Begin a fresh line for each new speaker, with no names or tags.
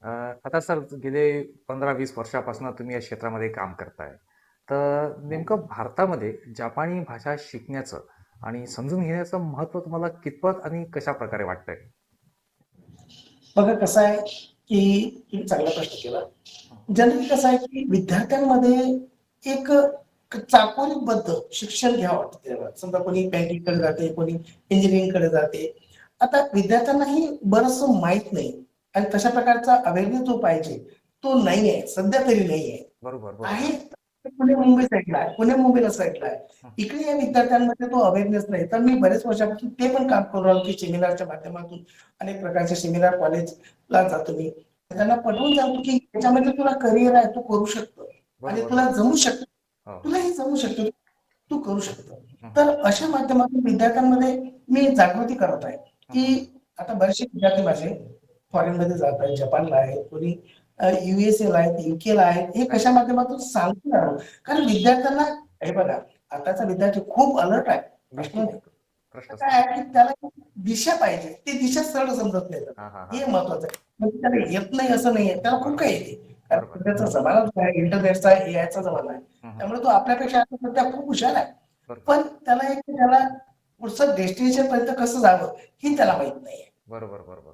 अ, आता सर गेले 15-20 वर्षापासून तुम्ही या क्षेत्रामध्ये काम करताय. तर नेमकं भारतामध्ये जपानी भाषा शिकण्याचं आणि समजून घेण्याचं महत्त्व तुम्हाला कितपत आणि कशाप्रकारे वाटतंय?
बघा कसं आहे, की तुम्ही चांगला प्रश्न केला.
हं,
जनरली कसं आहे, की विद्यार्थ्यांमध्ये एक चाकोरीबद्ध शिक्षण घ्यावं वाटतं तेव्हा. समजा कोणी बँकिंगकडे जाते, कोणी इंजिनिअरिंगकडे जाते. आता विद्यार्थ्यांनाही बरचसं माहीत नाही आणि तशा प्रकारचा अवेअरनेस जो पाहिजे, तो नाही आहे. सध्या तरी नाही आहे.
बरोबर,
आहे
बरोबर.
पुणे मुंबई साइडला आहे. पुणे मुंबईला साइडला आहे.
हं,
इकडे या विद्यार्थ्यांमध्ये तो अवेअरनेस नाही. तर मी बरेच वर्षापासून ते पण काम करून राहिलो, की सेमिनारच्या माध्यमातून अनेक प्रकारचे सेमिनार कॉलेजला जातो मी. त्यांना पटवून सांगतो, की याच्यामध्ये तुला करिअर आहे, तू करू शकतो आणि
बरोबर,
तुला
बरोबर.
जमू शकतं.
हो, हो.
तुलाही जमू शकतं. तू करू शकतो.
हं, हं.
तर अशा माध्यमातून विद्यार्थ्यांमध्ये मी जागृती करत आहे,
हं, हं, हं.
की आता बरेचसे विद्यार्थी माझे फॉरेनमध्ये जात आहेत, जपानला आहेत, कोणी ला आहेत, ला आहेत. हे कशा
अच्छा.
माध्यमातून सांगतो ना, कारण विद्यार्थ्यांना हे बघा, आताचा विद्यार्थी खूप अलर्ट आहे. प्रश्न
निश्चित
नाही. तर
प्रश्नच
काय
नाही.
आहे, की त्याला दिशा पाहिजे. ती दिशा सरळ समजत नाही त्याला.
हां, हां, हां,
हे
हां.
महत्वाचं आहे. म्हणजे त्याला येत नाही असं नाहीये. त्याला खूप
बरोबर,
काही येते. कारण
बरोबर.
सध्याचा जमाना जो आहे, इंटरनेटचा, एआयचा जमाना आहे.
हं, हं.
त्यामुळे तो आपल्यापेक्षा आता सध्या खूप हुशार आहे.
बरोबर,
पण त्याला पुढचं डेस्टिनेशन पर्यंत कसं जावं, हे त्याला माहित नाहीये.
बरोबर, बरोबर.